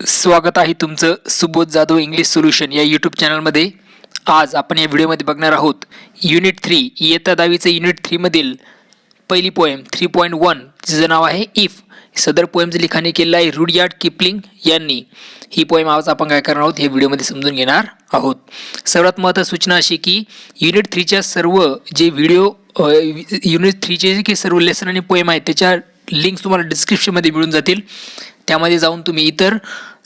स्वागत आहे तुमचं सुबोध जाधव इंग्लिश सोल्युशन या यूट्यूब चॅनलमध्ये. आज आपण या व्हिडिओमध्ये बघणार आहोत युनिट 3 इयत्ता 10वीचं युनिट 3 मधील पहिली पोएम 3.1 जिचं नाव आहे इफ. सदर पोएमचं लिखाण केलेलं आहे रुडयार्ड किपलिंग यांनी. ही पोएम आज आपण काय करणार आहोत हे व्हिडिओमध्ये समजून घेणार आहोत. सर्वात महत्त्वाची सूचना अशी की युनिट 3च्या सर्व जे व्हिडिओ युनिट 3चे जे सर्व लेसन आणि पोएम आहेत त्याच्या लिंक्स तुम्हाला डिस्क्रिप्शनमध्ये मिळून जातील. त्यामध्ये जाऊन तुम्ही इतर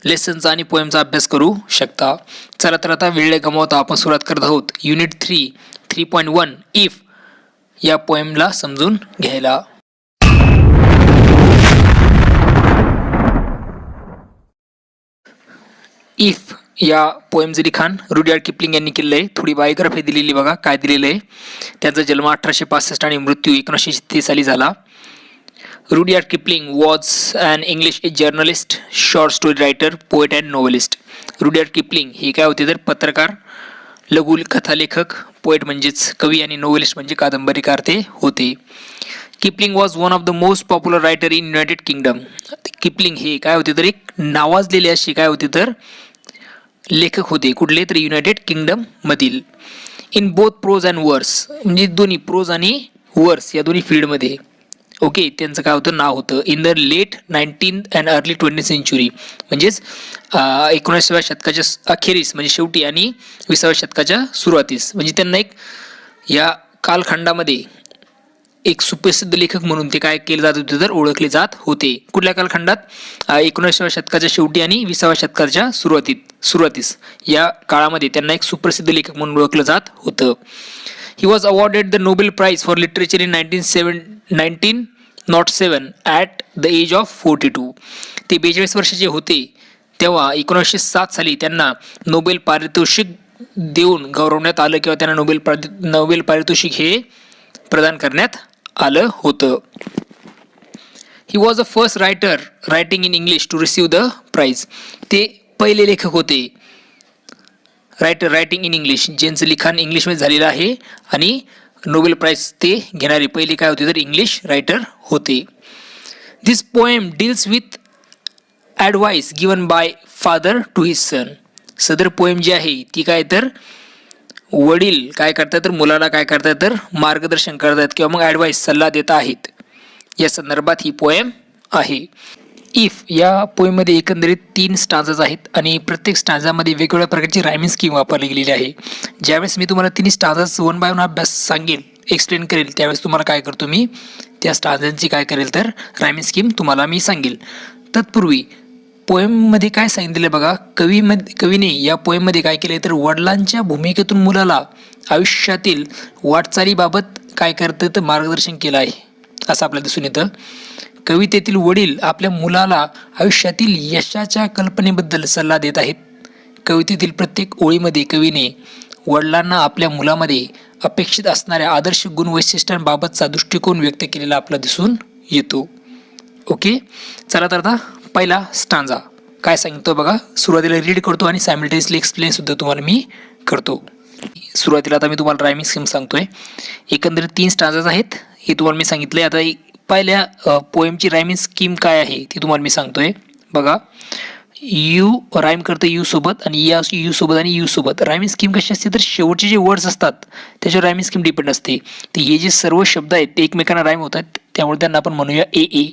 लेसनचा आणि पोएमचा अभ्यास करू शकता. चला तर आता वेळ गमावता आपण सुरुवात करत आहोत युनिट 3.1 इफ या पोएमला समजून घ्यायला. इफ या पोएमचे लिखाण रुडयार्ड किपलिंग यांनी केलेलं आहे. थोडी बायोग्राफी दिलेली बघा काय दिलेलं आहे. त्यांचा जन्म 1865 आणि मृत्यू 1936 साली झाला. Rudyard Kipling was an English journalist, short story writer, poet and novelist. Rudyard Kipling हे काय होते तर पत्रकार, लघु कथालेखक, पोएट म्हणजेच कवी आणि नोवेलिस्ट म्हणजे कादंबरीकार ते होते. Kipling was one of the most popular writer in United kingdom. Kipling हे काय होते तर एक नावाजलेले असे काय होते तर लेखक होते. कुठले तर युनायटेड किंगडम मधील. इन बोथ प्रोज अँड वर्स म्हणजे दोन्ही प्रोज आणि वर्स या दोन्ही फील्डमध्ये. ओके, त्यांचं काय होतं नाव होतं. In the late 19th and early 20th century म्हणजेच 19व्या शतकाच्या अखेरीस म्हणजे शेवटी आणि 20व्या शतकाच्या सुरुवातीस म्हणजे त्यांना एक या कालखंडामध्ये एक सुप्रसिद्ध लेखक म्हणून ते काय केले जात होते तर ओळखले जात होते. कुठल्या कालखंडात 19व्या शतकाच्या शेवटी आणि 20व्या शतकाच्या सुरुवातीस या काळामध्ये त्यांना एक सुप्रसिद्ध लेखक म्हणून ओळखलं जात होतं. He was awarded the Nobel Prize for Literature in 1907 at the age of 42. ते 42 वर्षाचे होते तेव्हा 1907 साली त्यांना नोबेल पारितोषिक देऊन गौरवण्यात आलं किंवा त्यांना नोबेल पारितोषिक हे प्रदान करण्यात आलं होतं. He was the first writer writing in English to receive the prize. ते पहिले लेखक होते रायटिंग इन इंग्लिश ज्यांचं लिखाण इंग्लिशमध्ये झालेलं आहे आणि नोबेल प्राइज ते घेणारे पहिले काय होते तर इंग्लिश रायटर होते. This poem deals with advice given by father to his son. सदर पोएम जी आहे ती काय तर वडील काय करतात तर मुलाला काय करतात तर मार्गदर्शन करतात किंवा मग ॲडवाईस सल्ला देत आहेत या संदर्भात ही पोएम आहे. इफ या पोएममध्ये एकंदरीत 3 स्टांजाज आहेत आणि प्रत्येक स्टांजामध्ये वेगवेगळ्या प्रकारची रायमिंग स्कीम वापरली गेलेली आहे. ज्यावेळेस मी तुम्हाला 3 स्टांजाज 1 बाय 1 अभ्यास सांगेल एक्सप्लेन करेल त्यावेळेस तुम्हाला काय करतो मी त्या स्टांजांची काय करेल तर रायमिंग स्कीम तुम्हाला मी सांगेल. तत्पूर्वी पोएममध्ये काय सांगितलेलं बघा. कवीने या पोएममध्ये काय केलं तर वडिलांच्या भूमिकेतून मुलाला आयुष्यातील वाटचालीबाबत काय करतं तर मार्गदर्शन केलं आहे असं आपल्याला दिसून येतं. कवितेतील वडील आपल्या मुलाला आयुष्यातील यशाच्या कल्पनेबद्दल सल्ला देत आहेत. कवितेतील प्रत्येक ओळीमध्ये कवीने वडिलांना आपल्या मुलामध्ये अपेक्षित असणाऱ्या आदर्श गुण वैशिष्ट्यांबाबतचा दृष्टिकोन व्यक्त केलेला आपला दिसून येतो. ओके, चला तर आता पहिला स्टांजा काय सांगतो बघा. सुरुवातीला रीड करतो आणि सायमल्टेनियसली एक्सप्लेन सुद्धा तुम्हाला मी करतो. सुरुवातीला आता मी तुम्हाला रायमिंग स्कीम सांगतोय. एकंदरीत 3 स्टांजाज आहेत हे तुम्हाला मी सांगितलंय. आता पहिल्या पोएमची रायमिंग स्कीम काय आहे ती तुम्हाला मी सांगतोय बघा. यू राईम करतं यू सोबत आणि या यू सोबत आणि यू सोबत. रायमिंग स्कीम कशी असते तर शेवटचे जे वर्ड्स असतात त्याच्यावर रायमिंग स्कीम डिपेंड असते. तर हे जे सर्व शब्द आहेत ते एकमेकांना राईम होतात त्यामुळे त्यांना आपण म्हणूया ए.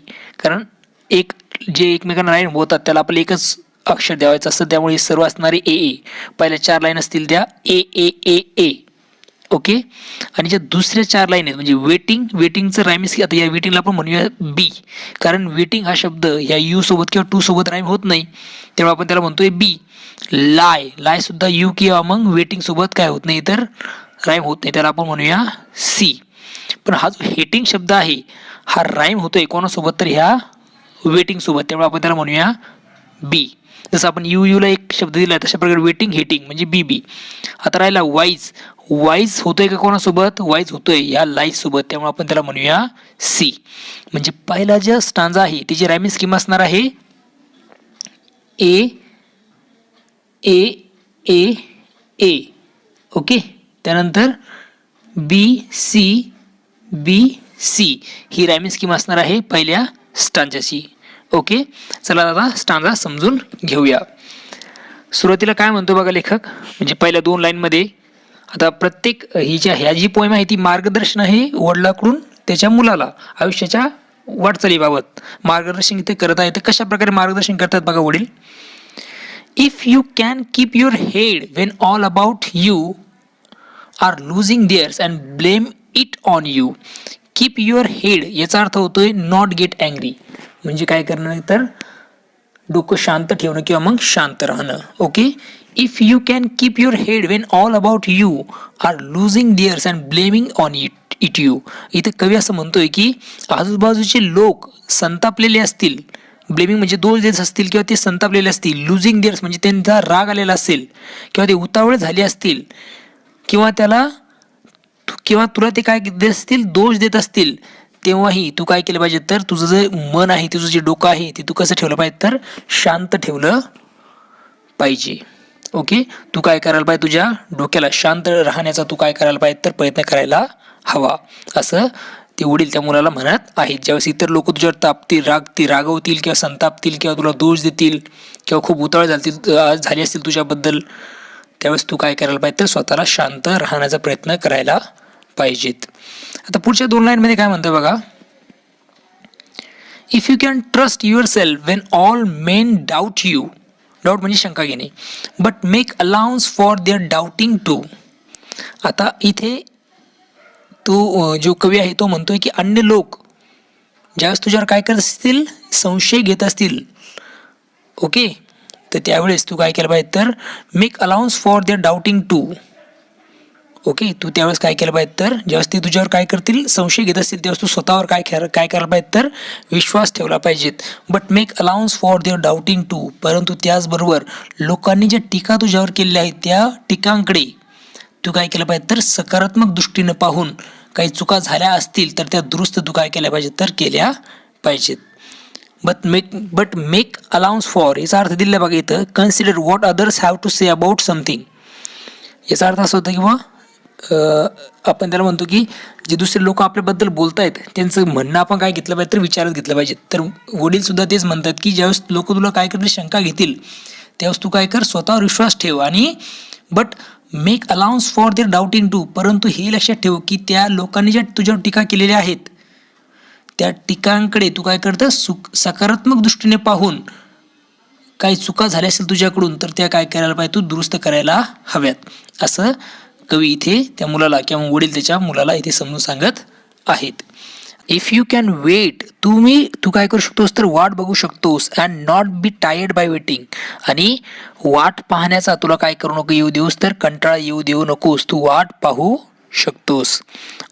कारण एक जे एकमेकांना राईम होतात त्याला आपलं एकच अक्षर द्यावायचं असतं त्यामुळे सर्व असणारे ए. पहिल्या 4 लाईन असतील त्या ए. ओके, आणि ज्या दुसऱ्या 4 लाईन आहेत म्हणजे वेटिंगचं रायमिंग आता या वेटिंगला आपण म्हणूया बी. कारण वेटिंग हा शब्द या यू सोबत किंवा टू सोबत राईम होत नाही तेव्हा आपण त्याला म्हणतोय बी. लाय सुद्धा यू किंवा मग वेटिंग सोबत काय होत नाही तर राईम होत नाही त्याला आपण म्हणूया सी. पण हा जो हेटिंग शब्द आहे हा राईम होतोय कोणासोबत तर ह्या वेटिंग सोबत त्यामुळे आपण त्याला म्हणूया बी. जसं आपण यूला एक शब्द दिला तशा प्रकारे वेटिंग हेटिंग म्हणजे बी. आता राहिला वाईज होतोय का कोणासोबत वाईज होतोय या लाईज सोबत त्यामुळे आपण त्याला म्हणूया सी. म्हणजे पहिला जे स्टांजा आहे त्याची रायमिंग स्कीम असणार आहे ए. ओके, त्यानंतर बी सी ही रायमिंग स्कीम असणार आहे पहिल्या स्टांजाची. ओके, चला आता स्टांजा समजून घेऊया. सुरुवातीला काय म्हणतो बघा लेखक, म्हणजे पहिल्या 2 लाईनमध्ये. आता प्रत्येक ह्या जी पोएम आहे ती मार्गदर्शन आहे वडिलाकडून त्याच्या मुलाला आयुष्याच्या वाटचालीबाबत मार्गदर्शन इथे करत आहे. तर कशा प्रकारे मार्गदर्शन करतात बघा वडील. If you can keep your head when all about you are losing theirs and blame it on you. Keep your head याचा अर्थ होतोय नॉट गेट अँग्री, म्हणजे काय करणं तर डोकं शांत ठेवणं किंवा मग शांत राहणं. Okay, if you can keep your head when all about you are losing theirs and blaming on it you. इथे कवी असं म्हणतोय की आजूबाजूचे लोक संतापलेले असतील, ब्लेमिंग म्हणजे दोष देत असतील किंवा ते संतापलेले असतील, लुझिंग देअर्स म्हणजे त्यांचा राग आलेला असेल किंवा ते उतावळे झाले असतील किंवा तुला ते काय देत असतील, दोष देत असतील, तेव्हाही तू काय केलं पाहिजे तर तुझं जे मन आहे, तुझं जे डोकं आहे ते तू कसं ठेवलं पाहिजे तर शांत ठेवलं पाहिजे. ओके, तू काय करायला पाहिजे, तुझ्या डोक्याला शांत राहण्याचा तू काय करायला पाहिजे तर प्रयत्न करायला हवा, असं ते वडील त्या मुलाला म्हणत आहेत. ज्यावेळेस इतर लोक तुझ्यावर रागवतील किंवा संतापतील किंवा तुला दोष देतील किंवा खूप उतावळे झाले असतील तुझ्याबद्दल, त्यावेळेस तू काय करायला पाहिजे तर स्वतःला शांत राहण्याचा प्रयत्न करायला पाहिजेत. आता पुढच्या 2 लाईनमध्ये काय म्हणतोय बघा. If you can trust yourself when all men doubt you. Doubt म्हणजे शंका घेणे. But make allowance for their doubting too. आता इथे तो जो कवी आहे तो म्हणतोय की अन्य लोक ज्यावेळेस तुझ्यावर काय करत असतील, संशय घेत असतील, ओके, तर त्यावेळेस तू काय केलं पाहिजे तर make allowance for their doubting too. Okay, तू त्यावेळेस काय केलं पाहिजे तर ज्यावेळेस ते तुझ्यावर काय करतील, संशय घेत असतील, त्यावेळेस तू स्वतःवर काय करायला पाहिजे तर विश्वास ठेवला पाहिजेत. But make allowance for their doubting too. परंतु त्याचबरोबर लोकांनी ज्या टीका तुझ्यावर केलेल्या आहेत त्या टीकांकडे तू काय केलं पाहिजे तर सकारात्मक दृष्टीनं पाहून काही चुका झाल्या असतील तर त्या दुरुस्त तू काय केल्या पाहिजेत तर केल्या पाहिजेत. बट मेक अलाउन्स फॉर याचा अर्थ दिला बघा इथं, consider what others have to say about something. याचा अर्थ असं होतं की बा आपण त्याला म्हणतो की जे दुसरे लोक आपल्याबद्दल बोलतायत त्यांचं म्हणणं आपण काय घेतलं पाहिजे तर विचारात घेतलं पाहिजे. तर वडील सुद्धा तेच म्हणतात की ज्यावेळेस लोक तुला काय करतील, शंका घेतील, त्यावेळेस तू काय कर, स्वतःवर विश्वास ठेव. आणि but make allowance for their doubting too. परंतु हे लक्षात ठेव की त्या लोकांनी ज्या तुझ्यावर टीका केलेल्या आहेत त्या टीकांकडे तू काय करतं, सकारात्मक दृष्टीने पाहून काही चुका झाल्या असेल तुझ्याकडून तर त्या काय करायला पाहिजे, तू दुरुस्त करायला हव्यात, असं कवी इथे त्या मुलाला किंवा वडील त्याच्या मुलाला इथे समजून सांगत आहेत. इफ यू कॅन वेट, तू काय करू शकतोस तर वाट बघू शकतोस. And not be tired by waiting. आणि वाट पाहण्याचा तुला काय करू नको येऊ देऊस तर कंटाळा येऊ देऊ नकोस, तू वाट पाहू शकतोस.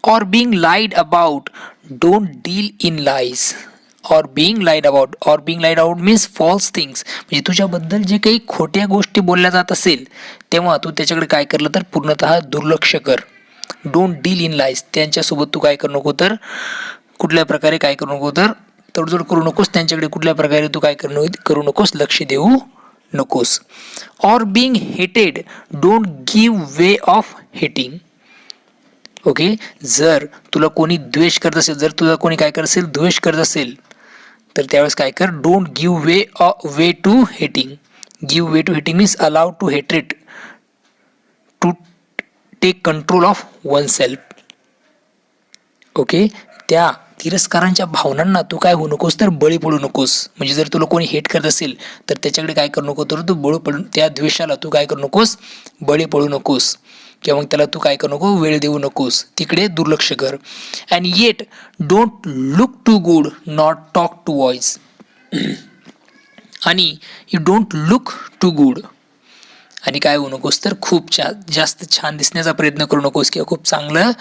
Or being lied about, don't deal in lies. Or being lied about means false things. म्हणजे तुझ्याबद्दल जे काही खोट्या गोष्टी बोलल्या जात असेल तेव्हा तू त्याच्याकडे काय करलं तर पूर्णतः दुर्लक्ष कर. डोंट डील इन लाईज, त्यांच्यासोबत तू काय करू नको तर कुठल्या प्रकारे काय करू नको तर तडजोड करू नकोस, त्यांच्याकडे कुठल्या प्रकारे तू काय करू नकोस, लक्ष देऊ नकोस. ऑर बिंग हेटेड, don't give way of hating. Okay, जर तुला कोणी द्वेष करत असेल, जर तुला कोणी काय करत असेल, द्वेष करत असेल तर त्यावेळेस काय कर, don't give way to hating. Give way to hating means allow to hatred, to take control of one self. Okay, त्या तिरस्कारांच्या भावनांना तू काय होऊ नकोस तर बळी पडू नकोस. म्हणजे जर तुला कोणी हेट करत असेल तर त्याच्याकडे काय करू नको तर तू त्या द्वेषाला तू काय करू नकोस, बळी पडू नकोस किंवा मग त्याला तू काय करू नको, वेळ देऊ नकोस, तिकडे दुर्लक्ष कर. And yet don't look too good, not talk too voice. आणि you don't look too good, आणि काय होऊ नकोस तर खूप जास्त छान दिसण्याचा प्रयत्न करू नकोस किंवा खूप चांगलं,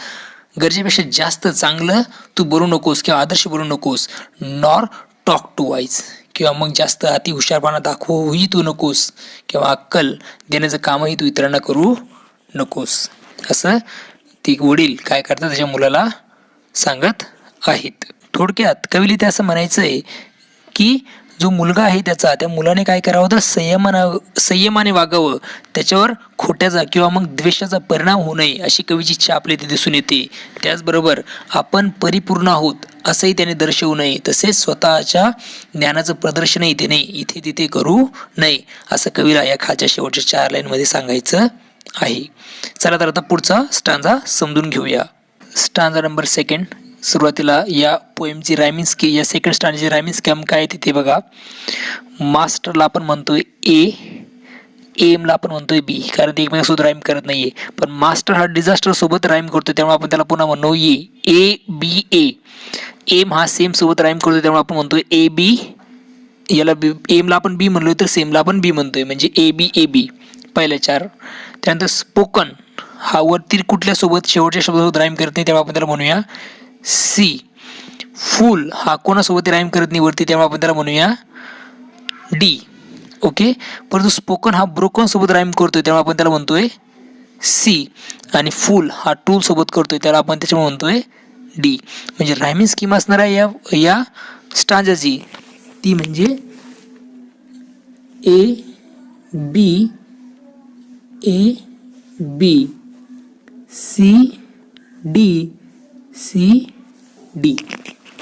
गरजेपेक्षा जास्त चांगलं तू बनू नकोस किंवा आदर्श बनू नकोस. नॉर टॉक टू वाईज, किंवा मग जास्त अति हुशारपणा दाखवूही तू नकोस किंवा अक्कल देण्याचं कामही तू इतरांना करू नकोस, असं ती वडील काय करतात त्याच्या मुलाला सांगत आहेत. थोडक्यात कवीला ते असं म्हणायचं आहे की जो मुलगा आहे त्या मुलाने काय करावं तर संयमाने वागावं, त्याच्यावर खोट्याचा किंवा मग द्वेषाचा परिणाम होऊ नये अशी कवीची इच्छा आपल्या इथे दिसून येते. त्याचबरोबर आपण परिपूर्ण आहोत असंही त्याने दर्शवू नये, तसेच स्वतःच्या ज्ञानाचं प्रदर्शनही त्याने इथे तिथे करू नये असं कवीला या खालच्या शेवटच्या 4 लाईनमध्ये सांगायचं आहे. चला तर आता पुढचा स्टांजा समजून घेऊया. Stanza number 2. सुरुवातीला या पोएमची रायमिंग स्कीम, या सेकंड स्टांजाची रायमिंग स्कीम काय आहे तिथे बघा. मास्टरला आपण म्हणतोय ए, एमला आपण म्हणतोय बी, कारण ते एकमेकांसोबत राईम करत नाहीये. पण मास्टर हा डिझास्टर सोबत राईम करतोय त्यामुळे आपण त्याला पुन्हा म्हणू ए बी ए. एम हा सेम सोबत राईम करतोय त्यामुळे आपण म्हणतोय ए बी. याला बी, एमला आपण बी म्हणलोय तर सेमला आपण बी म्हणतोय, म्हणजे ए बी. पहिल्या 4. त्यानंतर स्पोकन हा वरती कुठल्या सोबत शेवटच्या शब्दासोबत राईम करत नाही त्यामुळे आपण त्याला म्हणूया सी. फुल हा कोणासोबत राईम करत नाही वरती त्यामुळे आपण त्याला म्हणूया डी. ओके. परंतु स्पोकन हा ब्रोकन सोबत राईम करतोय त्यामुळे आपण त्याला म्हणतोय सी. आणि फुल हा टूल सोबत करतोय त्याला आपण त्याच्यामुळे म्हणतोय डी. म्हणजे रायमिंग स्कीम असणार आहे या स्टांजाची ती म्हणजे A B C D.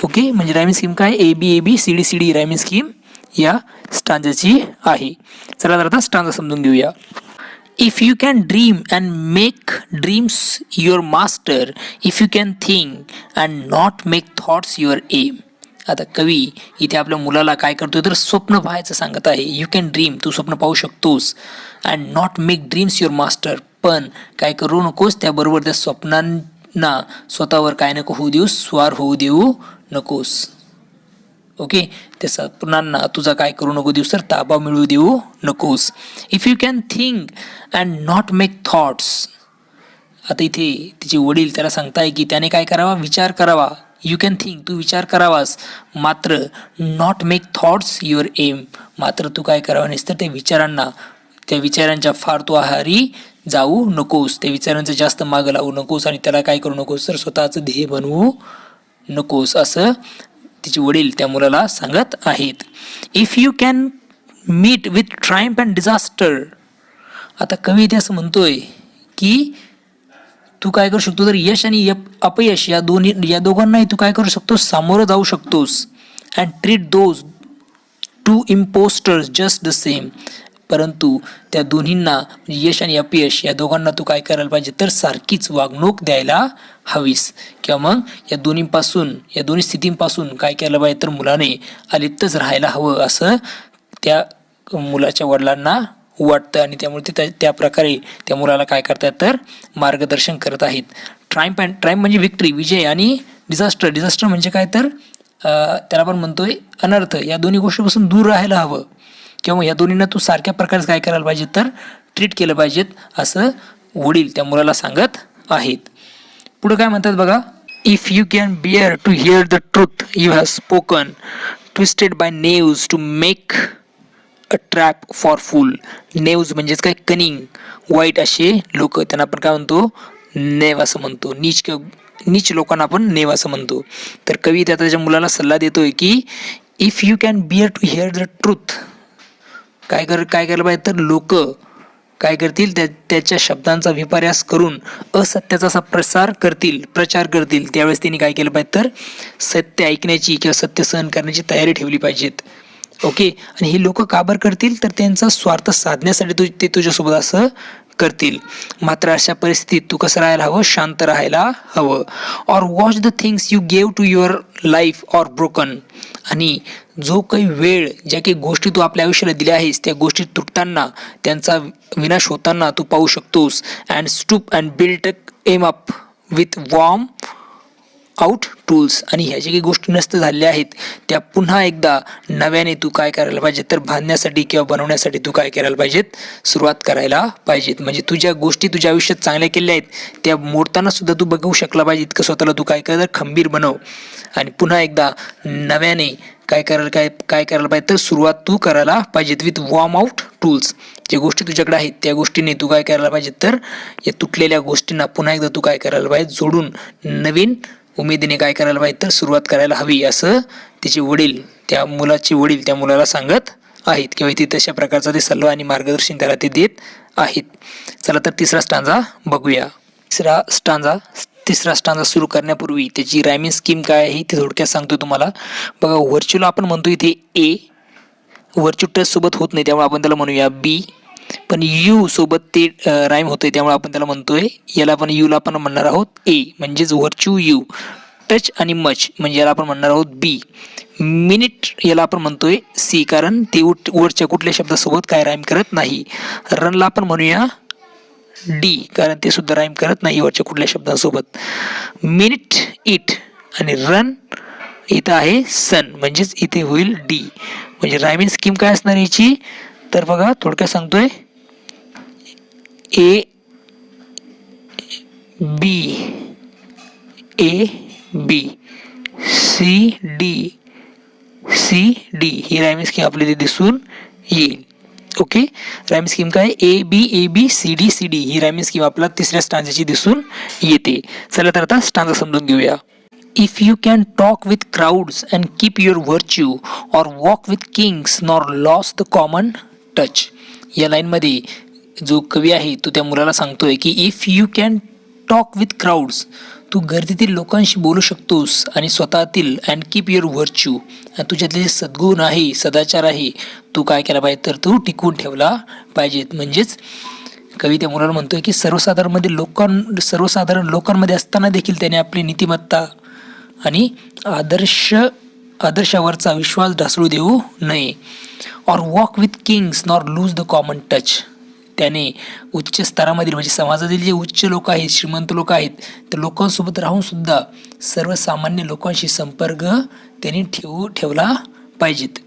Okay. म्हणजे रायमिंग स्कीम काय A B C D rhyming scheme या स्टांजाची आहे. चला तर आता स्टांजा समजून घेऊया. If you can dream and make dreams your master, if you can think and not make thoughts your aim. आता कवी इथे आपल्या मुलाला काय करतोय तर स्वप्न पाहायचं सांगत आहे. यू कॅन ड्रीम, तू स्वप्न पाहू शकतोस. And not make dreams your master, पण काय करू नकोस त्याबरोबर त्या स्वप्नांना स्वतःवर काय नको होऊ देऊ, स्वार होऊ देऊ नकोस. ओके. त्या स्वप्नांना तुझा काय करू नको देऊस तर ताबा मिळवू देऊ नकोस. If you can think and not make thoughts. आता इथे तिचे वडील त्याला सांगताय की त्याने काय करावा, विचार करावा. यू कॅन थिंक, तू विचार करावास, मात्र not make thoughts your aim, मात्र तू काय करावं नाहीस तर त्या विचारांच्या फार तू आहारी जाऊ नकोस, त्या विचारांचं जास्त मागं लावू नकोस आणि त्याला काय करू नकोस तर स्वतःचं ध्येय बनवू नकोस असं तिचे वडील त्या मुलाला सांगत आहेत. If you can meet with triumph and disaster. आता कवी इथे असं म्हणतोय की तू काय करू शकतो तर यश आणि अपयश या दोघांनाही तू काय करू शकतोस, सामोरं जाऊ शकतोस. And treat those two impostors just the same. परंतु त्या दोन्हींना, यश आणि अपयश या दोघांना तू काय करायला पाहिजे तर सारखीच वागणूक द्यायला हवीस, किंवा मग या दोन्ही स्थितींपासून काय केलं पाहिजे तर मुलाने अलिप्तच राहायला हवं असं त्या मुलाच्या वडिलांना वाटतं. आणि त्यामुळे ते त्या प्रकारे त्या मुलाला काय करतात तर मार्गदर्शन करत आहेत. ट्रायम्फ म्हणजे विक्ट्री, विजय, आणि डिझास्टर म्हणजे काय तर त्याला आपण म्हणतोय अनर्थ. या दोन्ही गोष्टीपासून दूर राहायला हवं, किंवा या दोन्हींना तू सारख्या प्रकारे काय करायला पाहिजे तर ट्रीट केलं पाहिजेत असं वडील त्या मुलाला सांगत आहेत. पुढे काय म्हणतात बघा. If you can bear to hear the truth you have spoken, twisted by knaves to make a trap for fool. Knaves म्हणजेच काय, कनिंग, वाईट असे लोक, त्यांना आपण काय म्हणतो नेव असं म्हणतो. नीच लोकांना आपण नेव असं म्हणतो. तर कवी त्याच्या मुलाला सल्ला देतोय की if you can bear to hear the truth, काय केलं पाहिजे तर लोक काय करतील त्याच्या शब्दांचा विपर्यास करून असत्याचा असा प्रचार करतील त्यावेळेस त्यांनी काय केलं पाहिजे तर सत्य ऐकण्याची किंवा सत्य सहन करण्याची तयारी ठेवली पाहिजेत. ओके. आणि हे लोक का बरं करतील तर त्यांचा स्वार्थ साधण्यासाठी ते तुझ्यासोबत असं करतील. मात्र अशा परिस्थितीत तू कसं राहायला हवं, शांत राहायला हवं. Or watch the things you gave to your life or broken. आणि जो काही वेळ, ज्या काही गोष्टी तू आपल्या आयुष्याला दिल्या आहेस त्या गोष्टी तुटताना, त्यांचा विनाश होताना तू पाहू शकतोस. And stoop and build M up with warm out tools. आणि ह्या ज्या काही गोष्टी नष्ट झालेल्या आहेत त्या पुन्हा एकदा नव्याने तू काय करायला पाहिजे तर बांधण्यासाठी किंवा बनवण्यासाठी तू काय करायला पाहिजेत, सुरुवात करायला पाहिजेत. म्हणजे तुझ्या गोष्टी तुझ्या आयुष्यात चांगल्या केल्या आहेत त्या मोडताना सुद्धा तू बघू शकला पाहिजे इतकं स्वतःला तू काय कर खंबीर बनव. आणि पुन्हा एकदा नव्याने काय करायला पाहिजे तर सुरुवात तू करायला पाहिजेत विथ वॉर्म आउट टूल्स. ज्या गोष्टी तुझ्याकडे आहेत त्या गोष्टीने तू काय करायला पाहिजे तर या तुटलेल्या गोष्टींना पुन्हा एकदा तू काय करायला पाहिजे, जोडून नवीन उमेदीने काय करायला पाहिजे तर सुरुवात करायला हवी असं तिचे वडील त्या मुलाचे वडील त्या मुलाला सांगत आहेत किंवा इथे तशा प्रकारचा ते सल्ला आणि मार्गदर्शन त्याला ते देत आहेत. चला तर तिसरा स्टांजा बघूया. तिसरा स्टांजा सुरू करण्यापूर्वी त्याची रायमिंग स्कीम काय आहे ते थोडक्यात सांगतो तुम्हाला. बघा, व्हर्च्यूला आपण म्हणतो इथे ए, व्हर्च्यू टच सोबत होत नाही त्यामुळे आपण त्याला म्हणूया बी, पण यू सोबत ते राईम होतंय त्यामुळे आपण त्याला म्हणतोय, याला आपण यूला आपण म्हणणार आहोत ए, म्हणजेच व्हर्च्यू यू. टच आणि मच म्हणजे याला आपण म्हणणार आहोत बी. मिनिट याला आपण म्हणतोय सी, कारण ते वरच्या कुठल्या शब्दासोबत काय राईम करत नाही. रनला आपण म्हणूया डी, कारण ते सुद्धा राईम करत नाही वरच्या कुठल्या शब्दांसोबत. मिनिट इट आणि रन इथं आहे सन, म्हणजेच इथे होईल डी. म्हणजे रायमिंग स्कीम काय असणार याची, तर बघा थोडक्यात सांगतोय, A B, A B, C D, C D ही रायमिंग स्कीम आपल्याला दिसून येईल. ओके, रायमिंग स्कीम काय, ए बी सी डी ही रायमिंग स्कीम आपल्याला तिसऱ्या स्टांजाची दिसून येते. चला तर आता स्टांजा समजून घेऊया. If you can talk with crowds and keep your virtue, or walk with kings nor lost the common touch. या लाईनमध्ये जो कवी आहे तो त्या मुलाला सांगतोय की if you can talk with crowds, तू गर्दीतील लोकांशी बोलू शकतोस आणि स्वतःतील अँड कीप युअर व्हर्च्यू, आणि तुझ्यातले जे सद्गुण आहे, सदाचार आहे, तू काय केला पाहिजे तर तू टिकवून ठेवला पाहिजेत. म्हणजेच कवी त्या मुलाला म्हणतोय की सर्वसाधारण लोकांमध्ये असताना देखील त्याने आपली नीतिमत्ता आणि आदर्शावरचा विश्वास ढासळू देऊ नये. Or walk with Kings nor lose the common touch, त्याने उच्च स्तरामधील म्हणजे समाजातील जे उच्च लोक आहेत, श्रीमंत लोक आहेत, त्या लोकांसोबत राहून सुद्धा सर्वसामान्य लोकांशी संपर्क त्यांनी ठेवला पाहिजेत.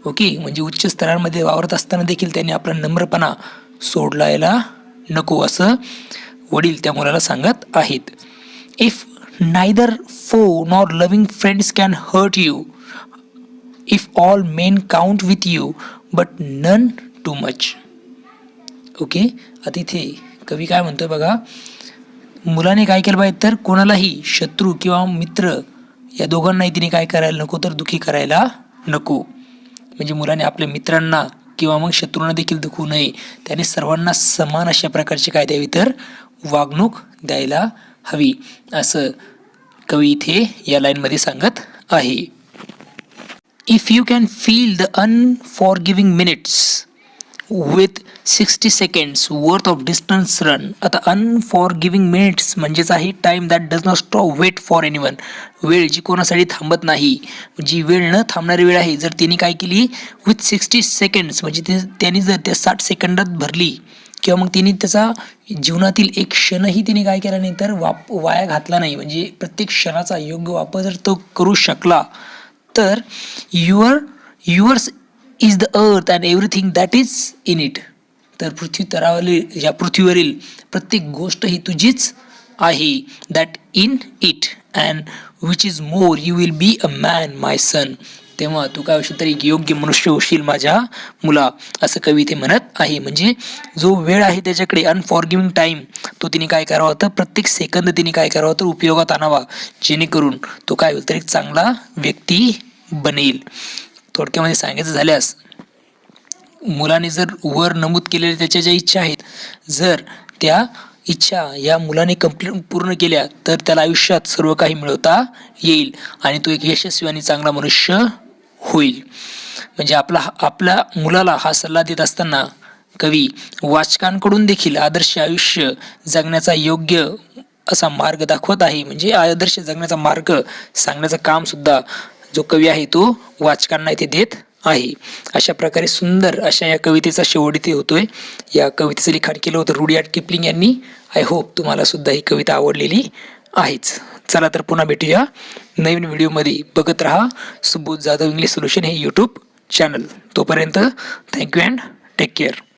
ओके, म्हणजे उच्च स्तरांमध्ये वावरत असताना देखील त्यांनी आपला नम्रपणा सोडलायला नको, असं वडील त्या मुलाला सांगत आहेत. If neither foe nor loving friends can hurt you, if all men count with you but none too much. Okay, आता इथे कवी काय म्हणतोय बघा, मुलाने काय केलं पाहिजे तर कोणालाही शत्रू किंवा मित्र या दोघांनाही तिने काय करायला नको तर दुखी करायला नको. म्हणजे मुलाने आपल्या मित्रांना किंवा मग शत्रूंना देखील दुखवू नये, त्याने सर्वांना समान अशा प्रकारची काय द्यावी तर वागणूक द्यायला हवी, असं कवी इथे या लाईनमध्ये सांगत आहे. If you can feel the unforgiving minutes with 60 seconds worth of distance run. आता अनफॉरगिव्हिंग मिनिट्स म्हणजेच आहे time that does not stop wait for anyone, वेळ जी कोणासाठी थांबत नाही, जी वेळ न थांबणारी वेळ आहे. जर तिने काय केली विथ 60 seconds म्हणजे त्यांनी जर त्या 60 सेकंदात भरली किंवा मग तिने त्याचा जीवनातील एक क्षणही तिने काय केला नाही तर वाया घातला नाही, म्हणजे प्रत्येक क्षणाचा योग्य वापर जर तो करू शकला तर yours is the earth and everything that is in it. तर या पृथ्वीवरील प्रत्येक गोष्ट ही तुझीच आहे. That in it and which is more you will be a man my son. तेव्हा तू काय होशील तर एक योग्य मनुष्य होशील माझ्या मुला, असं कवी ते म्हणत आहे. म्हणजे जो वेळ आहे त्याच्याकडे अनफॉरगिव्हिंग टाईम तो तिने काय करावा तर प्रत्येक सेकंद तिने काय करावा तर उपयोगात आणावा, जेणेकरून तो काय होईल तर एक चांगला व्यक्ती बनेल. थोडक्यामध्ये सांगायचं झाल्यास मुलाने जर वर नमूद केलेल्या त्याच्या ज्या इच्छा आहेत, जर त्या इच्छा या मुलाने पूर्ण केल्या तर त्याला आयुष्यात सर्व काही मिळवता येईल आणि तो एक यशस्वी आणि चांगला मनुष्य होईल. म्हणजे आपल्या मुलाला हा सल्ला देत असताना कवी वाचकांकडून देखील आदर्श आयुष्य जगण्याचा योग्य असा मार्ग दाखवत आहे. म्हणजे आदर्श जगण्याचा मार्ग सांगण्याचं काम सुद्धा जो कवी आहे तो वाचकांना इथे देत आहे. अशा प्रकारे सुंदर अशा या कवितेचा शेवट इथे होतोय. या कवितेचं लिखाण केलं होतं रुडयार्ड किपलिंग यांनी. आय होप तुम्हाला सुद्धा ही कविता आवडलेली आहेच. चला तर पुन्हा भेटूया नवीन व्हिडिओमध्ये. बघत राहा सुबोध जाधव इंग्लिश सोल्युशन हे यूट्यूब चॅनल. तोपर्यंत थँक्यू अँड टेक केअर.